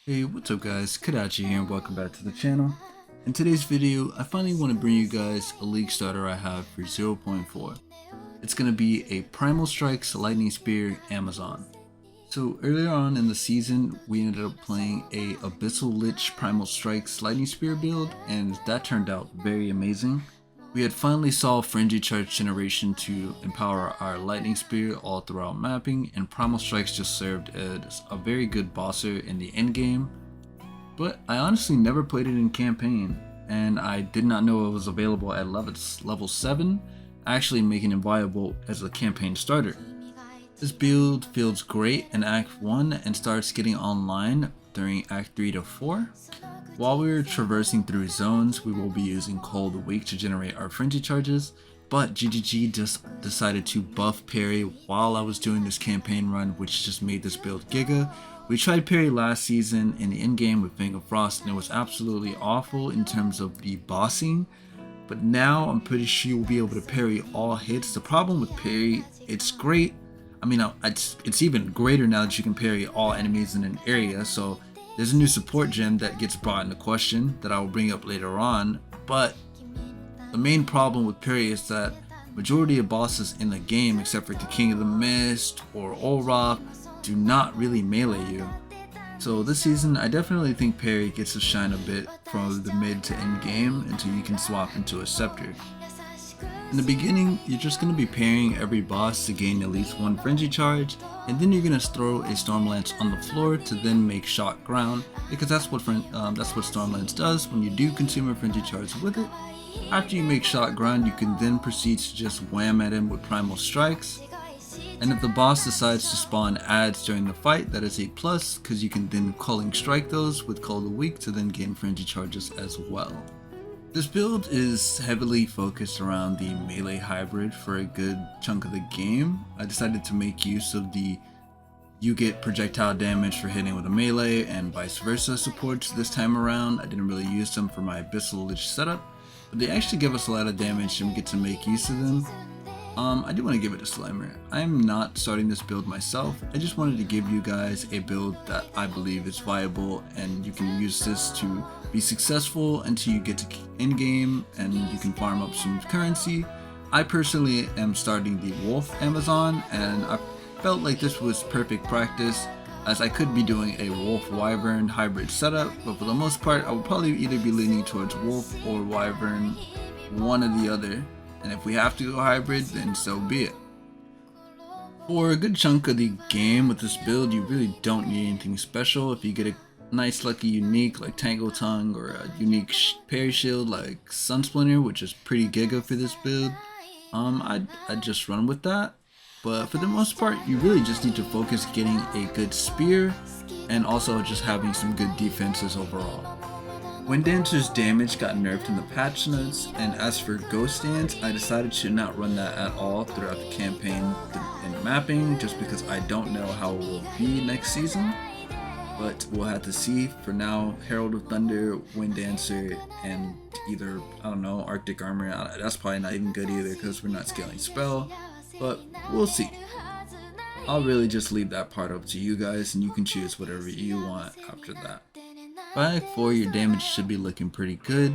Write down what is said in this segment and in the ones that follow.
Hey, what's up guys, Kadachi here and welcome back to the channel. In today's video, I finally want to bring you guys a League starter I have for 0.4. It's going to be a Primal Strikes Lightning Spear Amazon. So earlier on in the season, we ended up playing a Abyssal Lich Primal Strikes Lightning Spear build, and that turned out very amazing. We had finally solved Frenzy Charge generation to empower our Lightning Spear all throughout mapping, and Primal Strikes just served as a very good bosser in the endgame. But I honestly never played it in campaign, and I did not know it was available at level 7, actually making it viable as a campaign starter. This build feels great in Act 1 and starts getting online during Act 3 to 4. While we are traversing through zones, we will be using Cold Weak to generate our frenzy charges, but GGG just decided to buff parry while I was doing this campaign run, which just made this build giga. We tried parry last season in the endgame with Fang of Frost and it was absolutely awful in terms of the bossing, but now I'm pretty sure you'll be able to parry all hits. The problem with parry, it's great. I mean, it's even greater now that you can parry all enemies in an area, so there's a new support gem that gets brought into question that I will bring up later on, but the main problem with parry is that majority of bosses in the game, except for the King of the Mist or Olroth, do not really melee you. So this season, I definitely think parry gets to shine a bit from the mid to end game until you can swap into a scepter. In the beginning, you're just going to be parrying every boss to gain at least one frenzy charge, and then you're going to throw a Storm Lance on the floor to then make shock ground, because that's what Storm Lance does when you do consume a frenzy charge with it. After you make shock ground, you can then proceed to just wham at him with Primal Strikes. And if the boss decides to spawn adds during the fight, that is a plus, because you can then Culling Strike those with Cold Weak to then gain frenzy charges as well. This build is heavily focused around the melee hybrid for a good chunk of the game. I decided to make use of the you get projectile damage for hitting with a melee and vice versa supports this time around. I didn't really use them for my Abyssal Lich setup, but they actually give us a lot of damage and we get to make use of them. I do want to give it a Slimer. I'm not starting this build myself. I just wanted to give you guys a build that I believe is viable and you can use this to be successful until you get to end game and you can farm up some currency. I personally am starting the Wolf Amazon and I felt like this was perfect practice as I could be doing a Wolf Wyvern hybrid setup, but for the most part I would probably either be leaning towards Wolf or Wyvern, one or the other. And if we have to go hybrid, then so be it. For a good chunk of the game with this build, you really don't need anything special. If you get a nice lucky unique like Tangle Tongue or a unique parry shield like Sunsplinter, which is pretty giga for this build, I'd just run with that. But for the most part, you really just need to focus getting a good spear and also just having some good defenses overall. Wind Dancer's damage got nerfed in the patch notes, and as for Ghost Dance, I decided to not run that at all throughout the campaign and mapping just because I don't know how it will be next season. But we'll have to see. For now, Herald of Thunder, Wind Dancer, and either, I don't know, Arctic Armor, that's probably not even good either because we're not scaling spell, but we'll see. I'll really just leave that part up to you guys and you can choose whatever you want after that. By Act 4, your damage should be looking pretty good.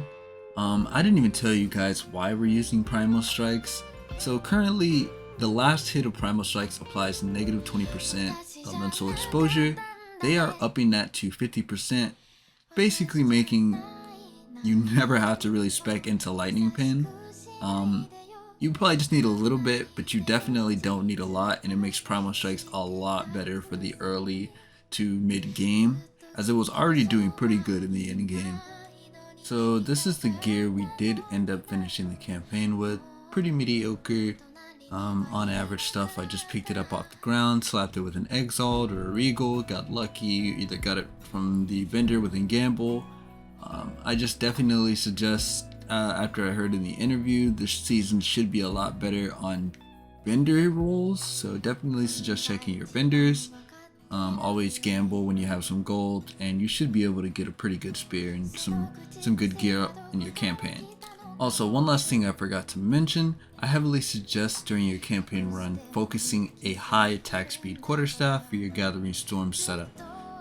I didn't even tell you guys why we're using Primal Strikes. So currently, the last hit of Primal Strikes applies negative 20% elemental exposure. They are upping that to 50%, basically making you never have to really spec into Lightning Pin. You probably just need a little bit, but you definitely don't need a lot, and it makes Primal Strikes a lot better for the early to mid game, as it was already doing pretty good in the end game. So this is the gear we did end up finishing the campaign with. Pretty mediocre, on average stuff. I just picked it up off the ground, slapped it with an Exalt or a Regal, got lucky, either got it from the vendor within Gamble. I just definitely suggest, after I heard in the interview, this season should be a lot better on vendor rolls, so definitely suggest checking your vendors. Always gamble when you have some gold, and you should be able to get a pretty good spear and some good gear in your campaign. Also, one last thing I forgot to mention, I heavily suggest during your campaign run focusing a high attack speed quarterstaff for your Gathering Storm setup.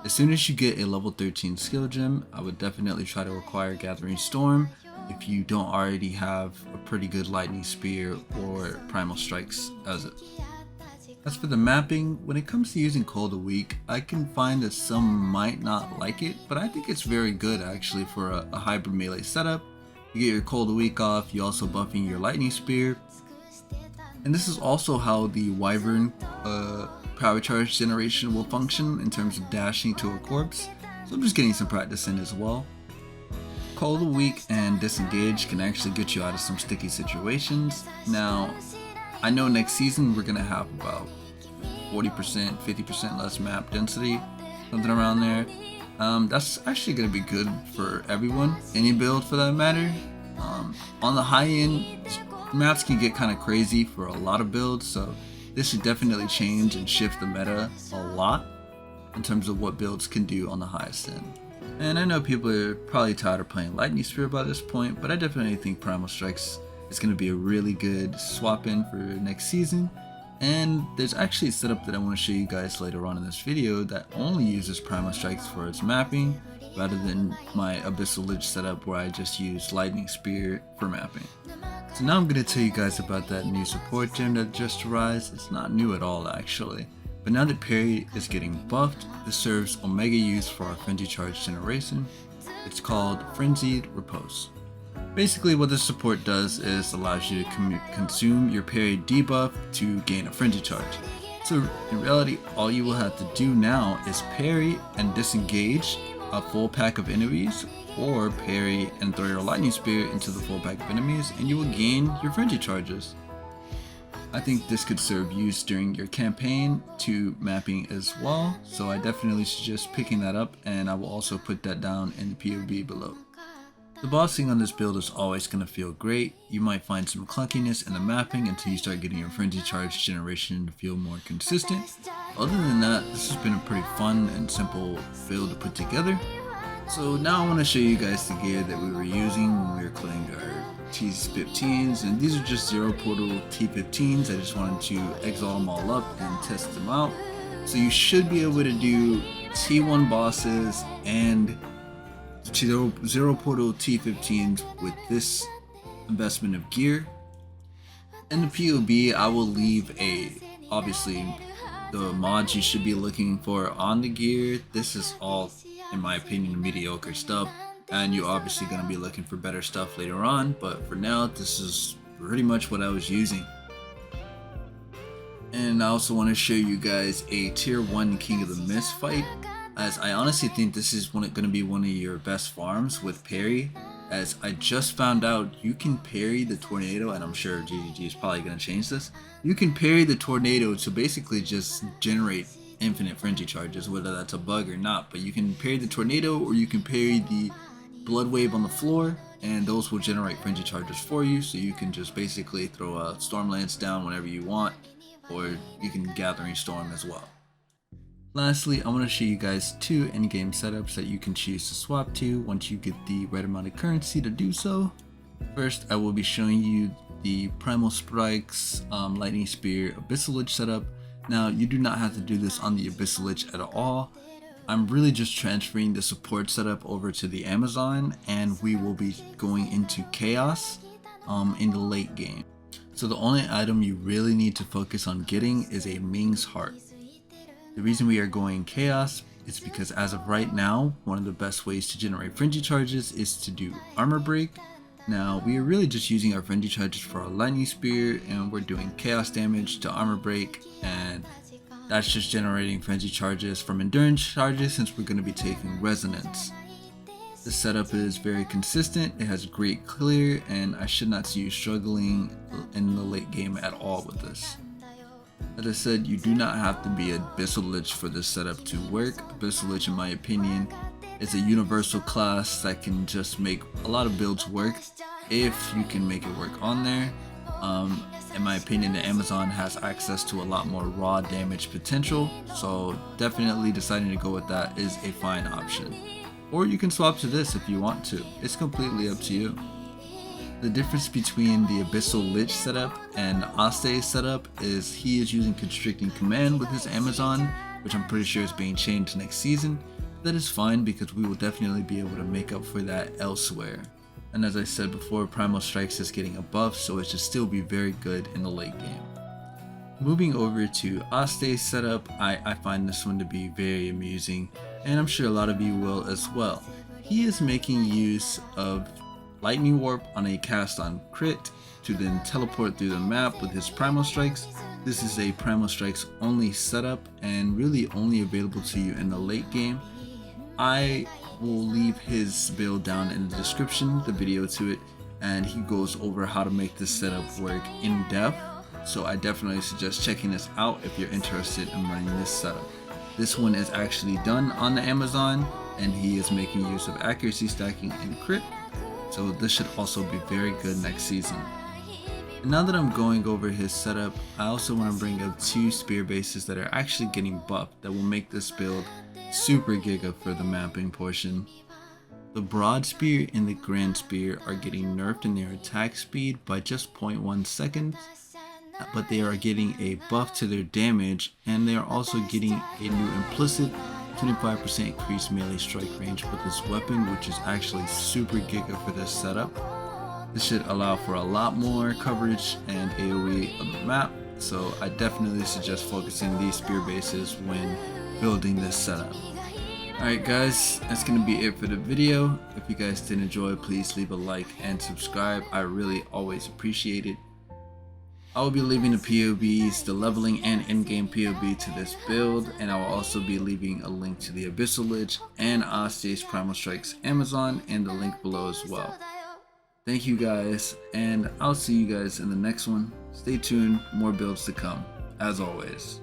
As soon as you get a level 13 skill gem, I would definitely try to acquire Gathering Storm if you don't already have a pretty good Lightning Spear or Primal Strikes as it. As for the mapping, when it comes to using Cold a Week, I can find that some might not like it, but I think it's very good actually for a hybrid melee setup. You get your Cold a Week off, you also buffing your Lightning Spear. And this is also how the Wyvern power charge generation will function in terms of dashing to a corpse, so I'm just getting some practice in as well. Cold a Week and Disengage can actually get you out of some sticky situations. Now, I know next season we're gonna have about 40%, 50% less map density, something around there. That's actually gonna be good for everyone, any build for that matter. On the high end, maps can get kind of crazy for a lot of builds, so this should definitely change and shift the meta a lot in terms of what builds can do on the highest end. And I know people are probably tired of playing Lightning Spear by this point, but I definitely think Primal Strikes is going to be a really good swap in for next season. And there's actually a setup that I want to show you guys later on in this video that only uses Primal Strikes for its mapping, rather than my Abyssal Lich setup where I just use Lightning Spear for mapping. So now I'm going to tell you guys about that new support gem that just arrived. It's not new at all actually, but now that parry is getting buffed, this serves Omega use for our Frenzy Charge generation. It's called Frenzied Repose. Basically what this support does is allows you to consume your parry debuff to gain a Frenzy Charge. So in reality, all you will have to do now is parry and disengage a full pack of enemies, or parry and throw your Lightning Spear into the full pack of enemies, and you will gain your Frenzy Charges. I think this could serve use during your campaign to mapping as well, so I definitely suggest picking that up, and I will also put that down in the POB below. The bossing on this build is always going to feel great. You might find some clunkiness in the mapping until you start getting your Frenzy Charge generation to feel more consistent. Other than that, this has been a pretty fun and simple build to put together. So now I want to show you guys the gear that we were using when we were cleaning our T15s, and these are just Zero Portal T15s. I just wanted to exalt them all up and test them out. So you should be able to do T1 bosses and Zero Portal T15s with this investment of gear. In the POB, I will leave obviously the mods you should be looking for on the gear. This is all, in my opinion, mediocre stuff, and you're obviously going to be looking for better stuff later on, but for now this is pretty much what I was using. And I also want to show you guys a tier 1 King of the Mist fight, as I honestly think this is going to be one of your best farms with parry, as I just found out you can parry the tornado, and I'm sure GGG is probably going to change this. You can parry the tornado to basically just generate infinite Frenzy Charges, whether that's a bug or not, but you can parry the tornado or you can parry the blood wave on the floor, and those will generate Frenzy Charges for you, so you can just basically throw a Stormlance down whenever you want, or you can Gathering Storm as well. Lastly, I want to show you guys 2 endgame setups that you can choose to swap to once you get the right amount of currency to do so. First, I will be showing you the Primal Strikes Lightning Spear Abyssal Lich setup. Now, you do not have to do this on the Abyssal Lich at all. I'm really just transferring the support setup over to the Amazon, and we will be going into Chaos in the late game. So the only item you really need to focus on getting is a Ming's Heart. The reason we are going Chaos is because as of right now, one of the best ways to generate Frenzy Charges is to do Armor Break. Now, we are really just using our Frenzy Charges for our Lightning Spear, and we're doing Chaos damage to Armor Break, and that's just generating Frenzy Charges from Endurance Charges since we're going to be taking Resonance. The setup is very consistent, it has great clear, and I should not see you struggling in the late game at all with this. As I said, you do not have to be a Abyssal Lich for this setup to work. Abyssal Lich, in my opinion, is a universal class that can just make a lot of builds work if you can make it work on there. In my opinion, the Amazon has access to a lot more raw damage potential, so definitely deciding to go with that is a fine option. Or you can swap to this if you want to. It's completely up to you. The difference between the Abyssal Lich setup and Aste's setup is he is using Constricting Command with his Amazon, which I'm pretty sure is being changed next season. That is fine because we will definitely be able to make up for that elsewhere. And as I said before, Primal Strikes is getting a buff, so it should still be very good in the late game. Moving over to Aste's setup, I find this one to be very amusing, and I'm sure a lot of you will as well. He is making use of Lightning Warp on a cast on crit to then teleport through the map with his Primal Strikes. This is a Primal Strikes only setup and really only available to you in the late game. I will leave his build down in the description, the video to it, and he goes over how to make this setup work in depth. So I definitely suggest checking this out if you're interested in running this setup. This one is actually done on the Amazon, and he is making use of accuracy stacking and crit. So this should also be very good next season. And now that I'm going over his setup, I also want to bring up two spear bases that are actually getting buffed that will make this build super giga for the mapping portion. The Broad Spear and the Grand Spear are getting nerfed in their attack speed by just 0.1 seconds, but they are getting a buff to their damage, and they are also getting a new implicit 25% increased melee strike range with this weapon, which is actually super giga for this setup. This should allow for a lot more coverage and AoE on the map, so I definitely suggest focusing these spear bases when building this setup. Alright guys, that's going to be it for the video. If you guys did enjoy, please leave a like and subscribe. I really always appreciate it. I will be leaving the POBs, the leveling and endgame POB to this build, and I will also be leaving a link to the Abyssal Lich and Aste's Primal Strikes Amazon in the link below as well. Thank you guys, and I'll see you guys in the next one. Stay tuned, more builds to come, as always.